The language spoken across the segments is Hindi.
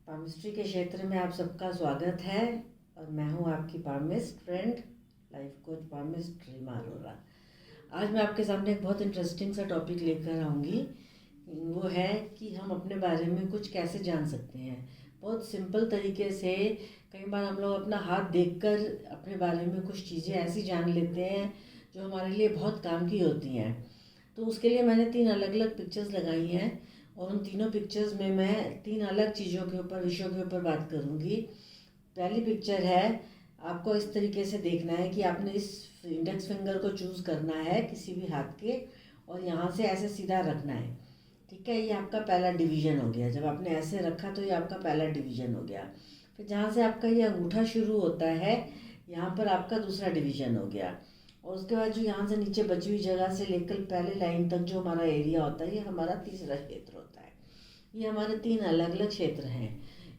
पामिस्ट्री के क्षेत्र में आप सबका स्वागत है और मैं हूं आपकी palmist friend life coach palmist Reema Arora. आज मैं आपके सामने एक बहुत इंटरेस्टिंग सा टॉपिक लेकर आऊँगी। वो है कि हम अपने बारे में कुछ कैसे जान सकते हैं। बहुत सिंपल तरीके से कई बार हम लोग अपना हाथ देखकर अपने बारे में कुछ चीज़ें ऐसी जान लेते हैं जो हमारे लिए बहुत काम की होती हैं। तो उसके लिए मैंने 3 अलग अलग पिक्चर्स लगाई हैं और उन तीनों पिक्चर्स में मैं 3 अलग चीज़ों के ऊपर विषयों के ऊपर बात करूँगी। पहली पिक्चर है, आपको इस तरीके से देखना है कि आपने इस इंडेक्स फिंगर को चूज़ करना है किसी भी हाथ के और यहाँ से ऐसे सीधा रखना है। ठीक है, ये आपका पहला डिवीज़न हो गया। जब आपने ऐसे रखा तो ये आपका पहला डिवीज़न हो गया। फिर जहाँ से आपका ये अंगूठा शुरू होता है यहाँ पर आपका दूसरा डिवीज़न हो गया। और उसके बाद जो यहाँ से नीचे बची हुई जगह से लेकर पहले लाइन तक जो हमारा एरिया होता है ये हमारा तीसरा क्षेत्र होता है। ये हमारे 3 अलग अलग क्षेत्र हैं।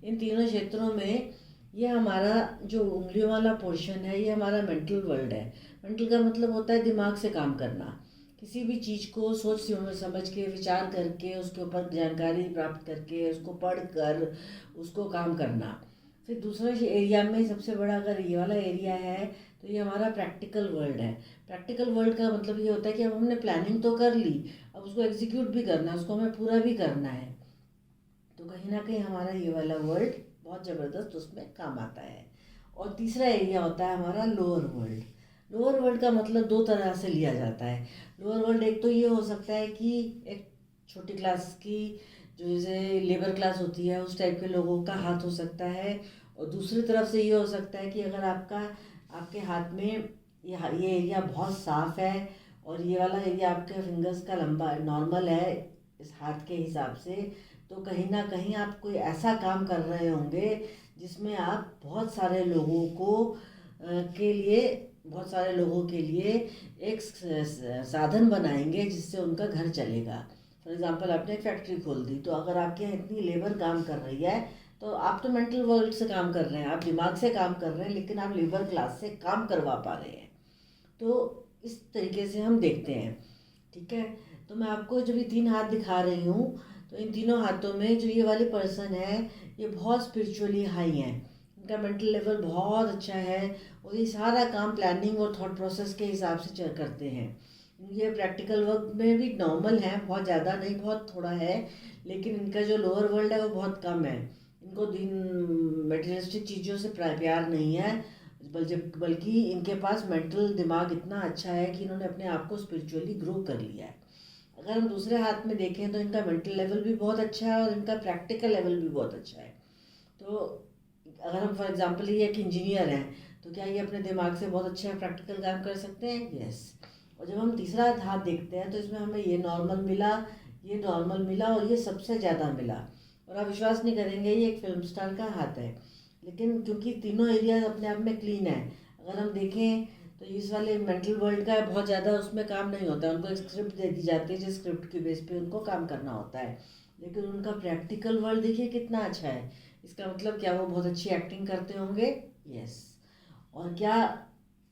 इन तीनों क्षेत्रों में ये हमारा जो उंगलियों वाला पोर्शन है ये हमारा मेंटल वर्ल्ड है। मेंटल का मतलब होता है दिमाग से काम करना, किसी भी चीज़ को सोच समझ के विचार करके उसके ऊपर जानकारी प्राप्त करके उसको पढ़ कर उसको काम करना। फिर दूसरा एरिया में सबसे बड़ा अगर ये वाला एरिया है तो ये हमारा प्रैक्टिकल वर्ल्ड है। प्रैक्टिकल वर्ल्ड का मतलब ये होता है कि अब हमने प्लानिंग तो कर ली, अब उसको एग्जीक्यूट भी करना है, उसको हमें पूरा भी करना है। तो कहीं ना कहीं हमारा ये वाला वर्ल्ड बहुत ज़बरदस्त उसमें काम आता है। और तीसरा एरिया होता है हमारा लोअर वर्ल्ड। लोअर वर्ल्ड का मतलब 2 तरह से लिया जाता है। लोअर वर्ल्ड एक तो ये हो सकता है कि एक छोटी क्लास की जो जैसे लेबर क्लास होती है उस टाइप के लोगों का हाथ हो सकता है। और दूसरी तरफ से ये हो सकता है कि अगर आपके हाथ में ये एरिया बहुत साफ है और ये वाला एरिया आपके फिंगर्स का लंबा नॉर्मल है इस हाथ के हिसाब से, तो कहीं ना कहीं आप कोई ऐसा काम कर रहे होंगे जिसमें आप बहुत सारे लोगों को के लिए बहुत सारे लोगों के लिए एक साधन बनाएंगे जिससे उनका घर चलेगा। फॉर एग्ज़ाम्पल आपने एक फैक्ट्री खोल दी, तो अगर आपके यहाँ इतनी लेबर काम कर रही है तो आप तो मेंटल वर्ल्ड से काम कर रहे हैं, आप दिमाग से काम कर रहे हैं, लेकिन आप लेबर क्लास से काम करवा पा रहे हैं। तो इस तरीके से हम देखते हैं। ठीक है, तो मैं आपको जब ये 3 हाथ दिखा रही हूँ तो इन तीनों हाथों में जो ये वाले पर्सन है ये बहुत स्पिरिचुअली हाई हैं। इनका मेंटल लेवल बहुत अच्छा है और ये सारा काम प्लानिंग और थॉट प्रोसेस के हिसाब से करते हैं। ये प्रैक्टिकल वर्क में भी नॉर्मल है, बहुत ज़्यादा नहीं, बहुत थोड़ा है, लेकिन इनका जो लोअर वर्ल्ड है वो बहुत कम है। इनको दिन मटेरियलिस्टिक चीज़ों से प्यार नहीं है, बल्कि इनके पास मेंटल दिमाग इतना अच्छा है कि इन्होंने अपने आप को स्पिरिचुअली ग्रो कर लिया है। अगर हम दूसरे हाथ में देखें तो इनका मेंटल लेवल भी बहुत अच्छा है और इनका प्रैक्टिकल लेवल भी बहुत अच्छा है। तो अगर हम फॉर एग्जांपल ये एक इंजीनियर हैं तो क्या ये अपने दिमाग से बहुत अच्छा प्रैक्टिकल काम कर सकते हैं? यस। और जब हम तीसरा हाथ देखते हैं तो इसमें हमें ये नॉर्मल मिला, ये नॉर्मल मिला और ये सबसे ज़्यादा मिला। और आप विश्वास नहीं करेंगे, ये एक फिल्म स्टार का हाथ है, लेकिन क्योंकि तीनों एरिया अपने आप में क्लीन है। अगर हम देखें तो इस वाले मेंटल वर्ल्ड का बहुत ज़्यादा उसमें काम नहीं होता है, उनको एक स्क्रिप्ट दे दी जाती है जिस स्क्रिप्ट के बेस पे उनको काम करना होता है। लेकिन उनका प्रैक्टिकल वर्ल्ड देखिए कितना अच्छा है। इसका मतलब क्या वो बहुत अच्छी एक्टिंग करते होंगे? यस। और क्या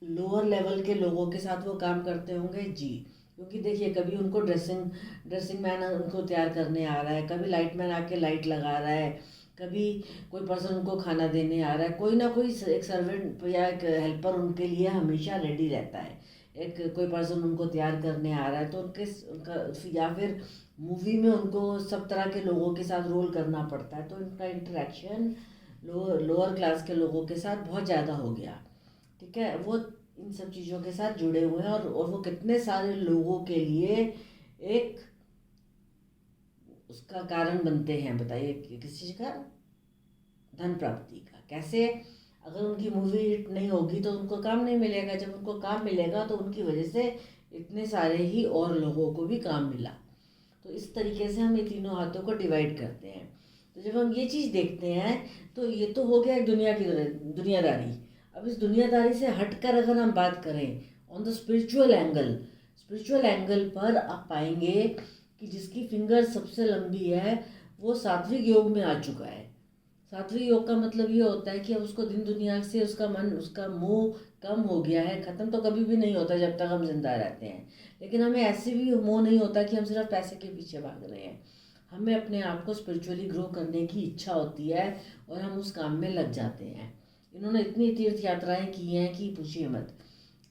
लोअर लेवल के लोगों के साथ वो काम करते होंगे? जी। क्योंकि देखिए कभी उनको ड्रेसिंग मैन उनको तैयार करने आ रहा है, कभी लाइट मैन आके लाइट लगा रहा है, कभी कोई पर्सन उनको खाना देने आ रहा है, कोई ना कोई एक सर्वेंट या एक हेल्पर उनके लिए हमेशा रेडी रहता है। एक कोई पर्सन उनको तैयार करने आ रहा है तो उनका या फिर मूवी में उनको सब तरह के लोगों के साथ रोल करना पड़ता है, तो इनका इंटरेक्शन लोअर क्लास के लोगों के साथ बहुत ज़्यादा हो गया। ठीक है, वो इन सब चीज़ों के साथ जुड़े हुए हैं और वो कितने सारे लोगों के लिए एक उसका कारण बनते हैं। बताइए किस चीज़ का? धन प्राप्ति का। कैसे? अगर उनकी मूवी हिट नहीं होगी तो उनको काम नहीं मिलेगा, जब उनको काम मिलेगा तो उनकी वजह से इतने सारे ही और लोगों को भी काम मिला। तो इस तरीके से हम ये तीनों हाथों को डिवाइड करते हैं। तो जब हम ये चीज़ देखते हैं तो ये तो हो गया एक दुनियादारी। अब इस दुनियादारी से हटकर अगर हम बात करें ऑन द स्पिरिचुअल एंगल पर आप पाएंगे कि जिसकी फिंगर सबसे लंबी है वो सात्विक योग में आ चुका है। सात्विक योग का मतलब ये होता है कि अब उसको दिन दुनिया से उसका मन उसका मोह कम हो गया है। ख़त्म तो कभी भी नहीं होता जब तक हम जिंदा रहते हैं, लेकिन हमें ऐसे भी मोह नहीं होता कि हम सिर्फ पैसे के पीछे भाग रहे हैं। हमें अपने आप को स्पिरिचुअली ग्रो करने की इच्छा होती है और हम उस काम में लग जाते हैं। इन्होंने इतनी तीर्थ यात्राएं की हैं कि पूछिए मत।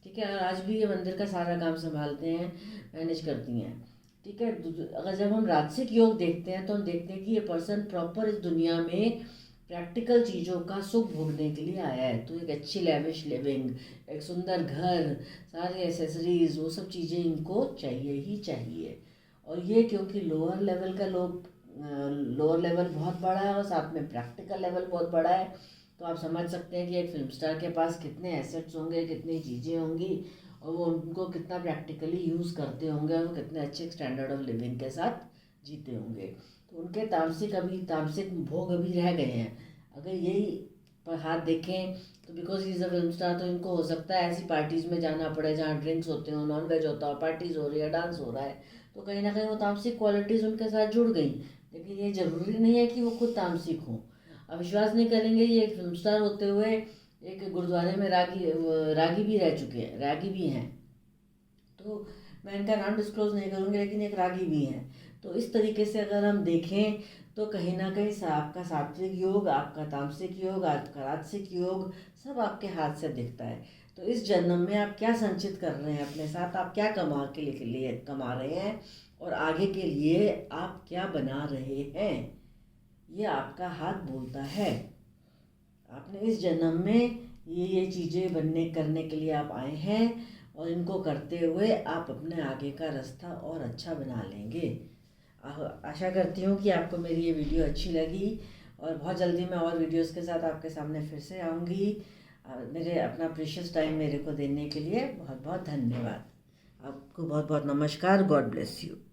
ठीक है, और आज भी ये मंदिर का सारा काम संभालते हैं, मैनेज करती हैं। ठीक है, अगर जब हम राजसिक योग देखते हैं तो हम देखते हैं कि ये पर्सन प्रॉपर इस दुनिया में प्रैक्टिकल चीज़ों का सुख भोगने के लिए आया है। तो एक अच्छी लेविश लिविंग, एक सुंदर घर, सारे एसेसरीज, वो सब चीज़ें इनको चाहिए ही चाहिए। और ये क्योंकि लोअर लेवल का लोग, लोअर लेवल बहुत बड़ा है और साथ में प्रैक्टिकल लेवल बहुत बड़ा है। तो आप समझ सकते हैं कि एक फिल्म स्टार के पास कितने एसेट्स होंगे, कितनी चीज़ें होंगी, और वो उनको कितना प्रैक्टिकली यूज़ करते होंगे, और वो कितने अच्छे स्टैंडर्ड ऑफ लिविंग के साथ जीते होंगे। तो उनके तामसिक भोग अभी रह गए हैं। अगर यही पर हाथ देखें तो because he is a film star, तो इनको हो सकता है ऐसी पार्टीज़ में जाना पड़े जहाँ ड्रिंक्स होते हो, नॉन वेज होता हो, पार्टीज़ हो रही है, डांस हो रहा है, तो कहीं ना कहीं वो तामसिक क्वालिटीज़ उनके साथ जुड़ गई। लेकिन ये ज़रूरी नहीं है कि वो खुद तामसिक हों। आप विश्वास नहीं करेंगे, ये एक फिल्म स्टार होते हुए एक गुरुद्वारे में रागी भी रह चुके हैं, रागी भी हैं। तो मैं इनका नाम डिस्क्लोज नहीं करूँगी, लेकिन एक रागी भी हैं। तो इस तरीके से अगर हम देखें तो कहीं ना कहीं आपका सात्विक योग, आपका तामसिक योग, आपका राजसिक योग सब आपके हाथ से दिखता है। तो इस जन्म में आप क्या संचित कर रहे हैं अपने साथ, आप क्या कमा के लिए कमा रहे हैं, और आगे के लिए आप क्या बना रहे हैं, ये आपका हाथ बोलता है। आपने इस जन्म में ये चीज़ें बनने करने के लिए आप आए हैं, और इनको करते हुए आप अपने आगे का रास्ता और अच्छा बना लेंगे। आशा करती हूँ कि आपको मेरी ये वीडियो अच्छी लगी, और बहुत जल्दी मैं और वीडियोस के साथ आपके सामने फिर से आऊँगी। मेरे अपना प्रीशियस टाइम मेरे को देने के लिए बहुत बहुत धन्यवाद। आपको बहुत बहुत नमस्कार। God bless you.